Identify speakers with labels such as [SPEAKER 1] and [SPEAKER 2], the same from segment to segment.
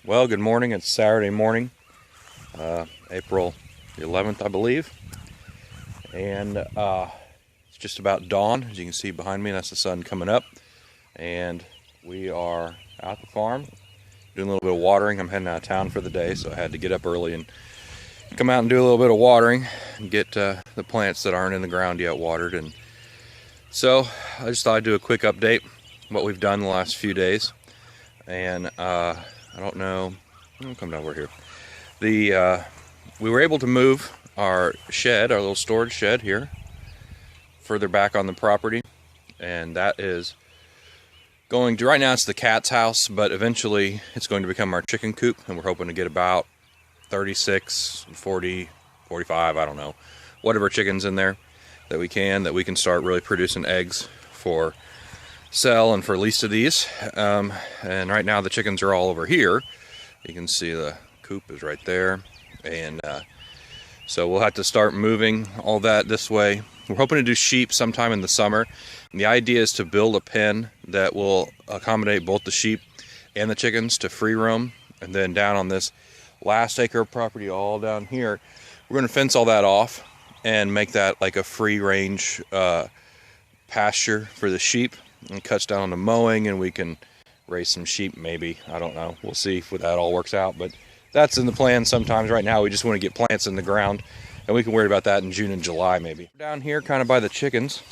[SPEAKER 1] Well, good morning. It's Saturday morning, April the 11th, I believe. And it's just about dawn. As you can see behind me, that's the sun coming up. And we are out at the farm doing a little bit of watering. I'm heading out of town for the day, so I had to get up early and come out and do a little bit of watering and get the plants that aren't in the ground yet watered. And so I just thought I'd do a quick update what we've done the last few days. And I don't know, I'll come down over here. We were able to move our shed, our little storage shed here, further back on the property, and that is going to, right now it's the cat's house, but eventually it's going to become our chicken coop, and we're hoping to get about 36, 40, 45, I don't know, whatever chickens in there that we can start really producing eggs for sell and for lease to these. And right now the chickens are all over here. You can see the coop is right there, and so we'll have to start moving all that this way. We're hoping to do sheep sometime in the summer, and the idea is to build a pen that will accommodate both the sheep and the chickens to free roam. And then down on this last acre of property all down here, we're going to fence all that off and make that like a free range pasture for the sheep, and cuts down on the mowing, and we can raise some sheep maybe. I don't know, we'll see if that all works out, but that's in the plan sometimes. Right now we just want to get plants in the ground, and we can worry about that in June and July maybe. Down here kind of by the chickens,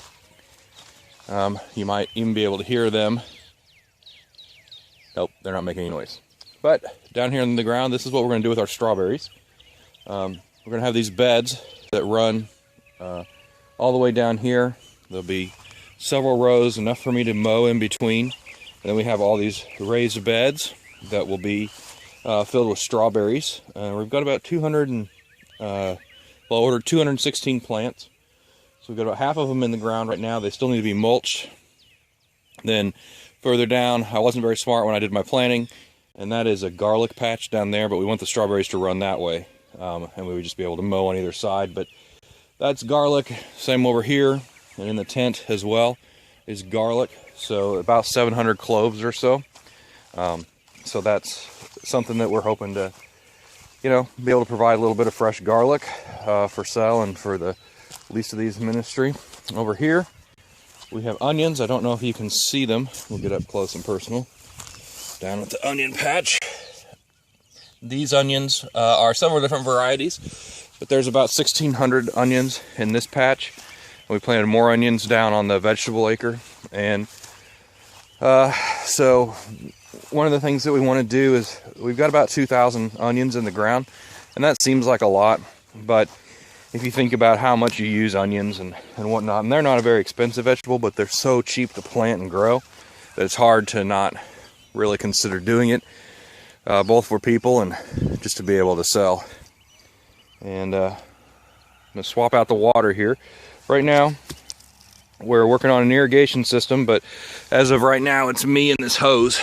[SPEAKER 1] you might even be able to hear them. Nope, they're not making any noise. But down here in the ground, this is what we're going to do with our strawberries. We're going to have these beds that run all the way down here. There'll be several rows, enough for me to mow in between. And then we have all these raised beds that will be filled with strawberries. We've got about 216 plants. So we've got about half of them in the ground right now. They still need to be mulched. Then further down, I wasn't very smart when I did my planting, and that is a garlic patch down there, but we want the strawberries to run that way. And we would just be able to mow on either side, but that's garlic. Same over here, and in the tent as well is garlic. So about 700 cloves or so. So that's something that we're hoping to, be able to provide a little bit of fresh garlic for sale and for the lease of these ministry. Over here, we have onions. I don't know if you can see them. We'll get up close and personal. Down at the onion patch. These onions are several different varieties, but there's about 1,600 onions in this patch. We planted more onions down on the vegetable acre, and so one of the things that we want to do is we've got about 2,000 onions in the ground, and that seems like a lot, but if you think about how much you use onions and whatnot, and they're not a very expensive vegetable, but they're so cheap to plant and grow that it's hard to not really consider doing it, both for people and just to be able to sell. And I'm going to swap out the water here. Right now, we're working on an irrigation system, but as of right now, it's me and this hose.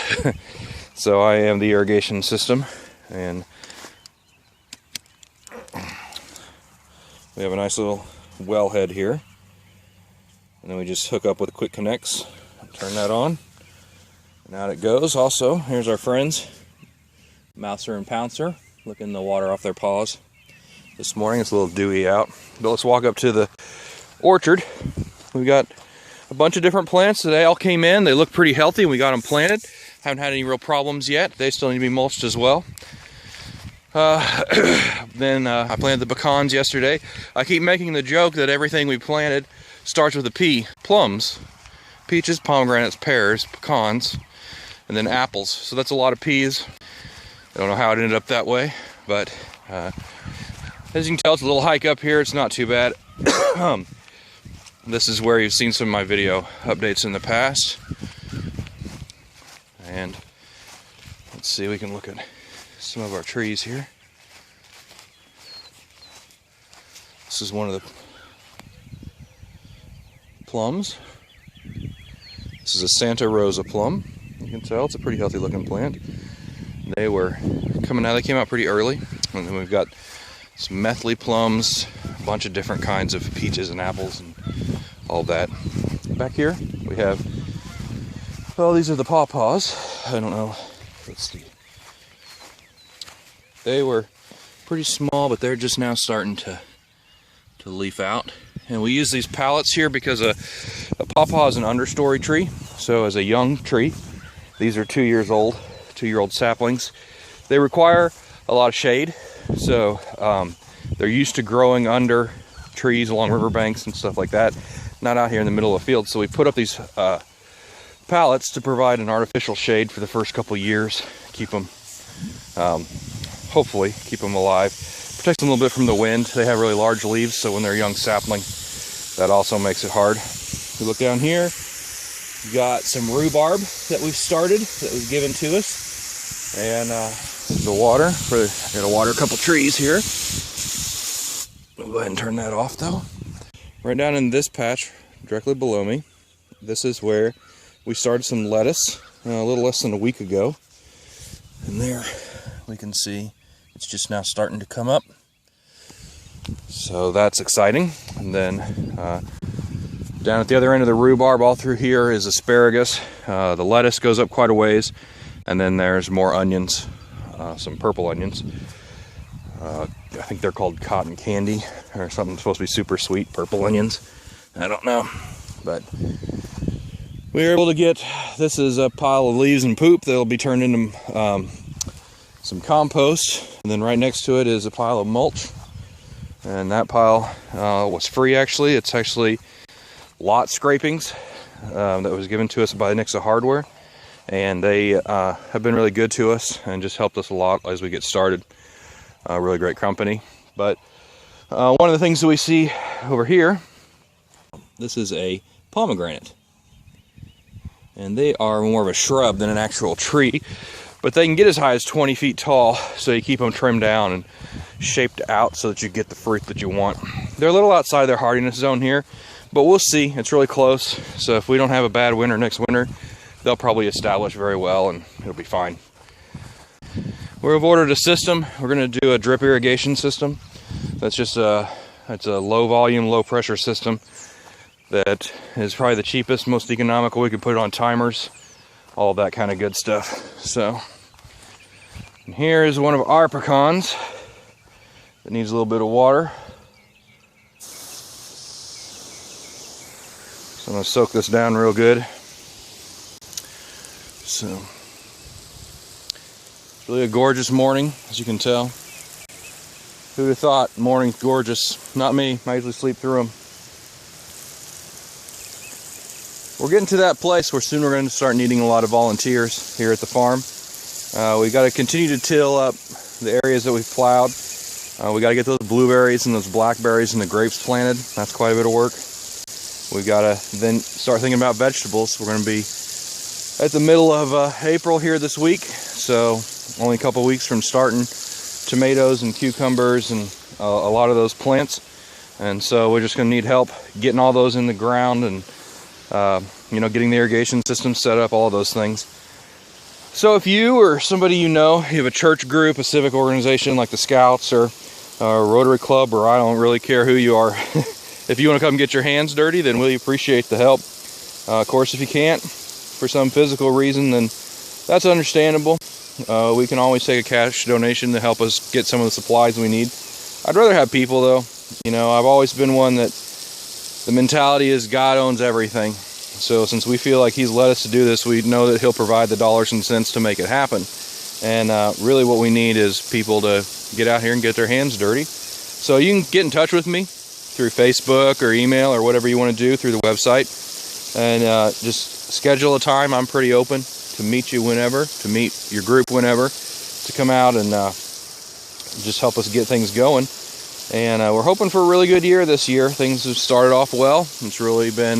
[SPEAKER 1] So I am the irrigation system, and we have a nice little wellhead here. And then we just hook up with quick connects, turn that on, and out it goes. Also, here's our friends, Mouser and Pouncer, licking the water off their paws. This morning, it's a little dewy out, but let's walk up to the orchard. We've got a bunch of different plants. They all came in. They look pretty healthy, and we got them planted. Haven't had any real problems yet. They still need to be mulched as well. Then I planted the pecans yesterday. I keep making the joke that everything we planted starts with a P. Plums, peaches, pomegranates, pears, pecans, and then apples. So that's a lot of P's. I don't know how it ended up that way, but as you can tell, it's a little hike up here. It's not too bad. This is where you've seen some of my video updates in the past. And let's see, we can look at some of our trees here. This is one of the plums. This is a Santa Rosa plum. You can tell it's a pretty healthy looking plant. They were coming out, they came out pretty early. And then we've got some methley plums, a bunch of different kinds of peaches and apples and all that. Back here we have, well, these are the pawpaws. I don't know, let's see. They were pretty small, but they're just now starting to leaf out. And we use these pallets here because a pawpaw is an understory tree. So as a young tree, these are 2 years old, 2-year-old saplings. They require a lot of shade. So they're used to growing under trees along riverbanks and stuff like that, not out here in the middle of the field. So we put up these pallets to provide an artificial shade for the first couple of years, keep them, hopefully keep them alive. Protects them a little bit from the wind. They have really large leaves, so when they're a young sapling, that also makes it hard. We look down here, we got some rhubarb that we've started, that was given to us. And the water, I gotta water a couple trees here. We'll go ahead and turn that off though. Right down in this patch, directly below me, this is where we started some lettuce a little less than a week ago. And there we can see it's just now starting to come up. So that's exciting. And then down at the other end of the rhubarb, all through here is asparagus. The lettuce goes up quite a ways. And then there's more onions, some purple onions. I think they're called cotton candy or something, supposed to be super sweet, purple onions. I don't know. But we were able to get, this is a pile of leaves and poop that'll be turned into some compost. And then right next to it is a pile of mulch. And that pile was free actually. It's actually lot scrapings that was given to us by Nixa Hardware. And they have been really good to us and just helped us a lot as we get started. Really great company. But one of the things that we see over here, this is a pomegranate. And they are more of a shrub than an actual tree. But they can get as high as 20 feet tall, so you keep them trimmed down and shaped out so that you get the fruit that you want. They're a little outside their hardiness zone here, but we'll see. It's really close. So if we don't have a bad winter next winter, they'll probably establish very well and it'll be fine. We've ordered a system. We're going to do a drip irrigation system. That's just it's a low volume, low pressure system that is probably the cheapest, most economical. We could put it on timers, all that kind of good stuff. So, and here is one of our pecans that needs a little bit of water. So I'm going to soak this down real good. So, it's really a gorgeous morning, as you can tell. Who'd have thought morning's gorgeous? Not me. I usually sleep through them. We're getting to that place where soon we're going to start needing a lot of volunteers here at the farm. We got to continue to till up the areas that we've plowed. We got to get those blueberries and those blackberries and the grapes planted. That's quite a bit of work. We got to then start thinking about vegetables. We're going to be at the middle of April here this week, so only a couple weeks from starting tomatoes and cucumbers and a lot of those plants. And so we're just going to need help getting all those in the ground and getting the irrigation system set up, all of those things. So if you or somebody you know, you have a church group, a civic organization like the Scouts or a Rotary Club, or I don't really care who you are, if you want to come get your hands dirty, then we appreciate the help. Of course, if you can't, for some physical reason, then that's understandable. We can always take a cash donation to help us get some of the supplies we need. I'd rather have people though. I've always been one that the mentality is God owns everything. So since we feel like He's led us to do this, we know that He'll provide the dollars and cents to make it happen. And really what we need is people to get out here and get their hands dirty. So you can get in touch with me through Facebook or email or whatever you want to do through the website. And just schedule a time. I'm pretty open to meet you whenever, to meet your group whenever, to come out and just help us get things going. And we're hoping for a really good year this year. Things have started off well. It's really been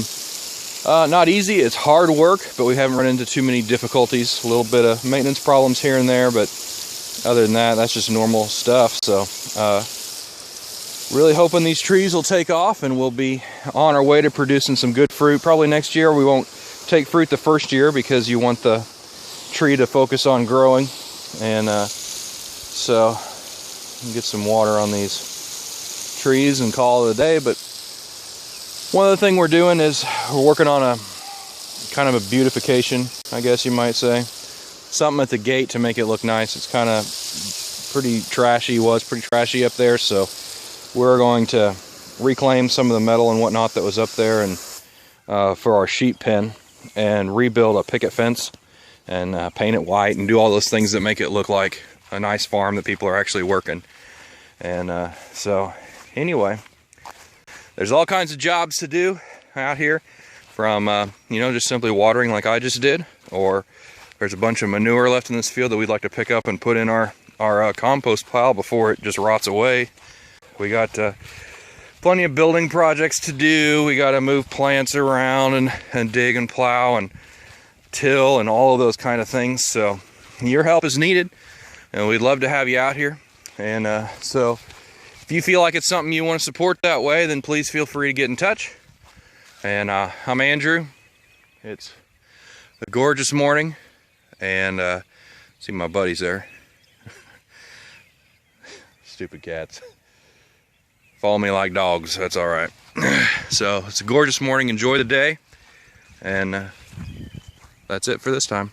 [SPEAKER 1] not easy. It's hard work, but we haven't run into too many difficulties. A little bit of maintenance problems here and there, but other than that, that's just normal stuff. So really hoping these trees will take off and we'll be on our way to producing some good fruit. Probably next year we won't take fruit the first year because you want the tree to focus on growing. And so get some water on these trees and call it a day. But one other thing we're doing is we're working on a kind of a beautification, I guess you might say. Something at the gate to make it look nice. It's kind of pretty trashy, was pretty trashy up there, so we're going to reclaim some of the metal and whatnot that was up there, and for our sheep pen, and rebuild a picket fence and paint it white and do all those things that make it look like a nice farm that people are actually working. And so anyway, there's all kinds of jobs to do out here, from you know, just simply watering like I just did, or there's a bunch of manure left in this field that we'd like to pick up and put in our compost pile before it just rots away. We got plenty of building projects to do. We got to move plants around and dig and plow and till and all of those kind of things. So your help is needed, and we'd love to have you out here. And so if you feel like it's something you want to support that way, then please feel free to get in touch. And I'm Andrew. It's a gorgeous morning, and see my buddies there. Stupid cats. Follow me like dogs, that's all right. So it's a gorgeous morning. Enjoy the day, and that's it for this time.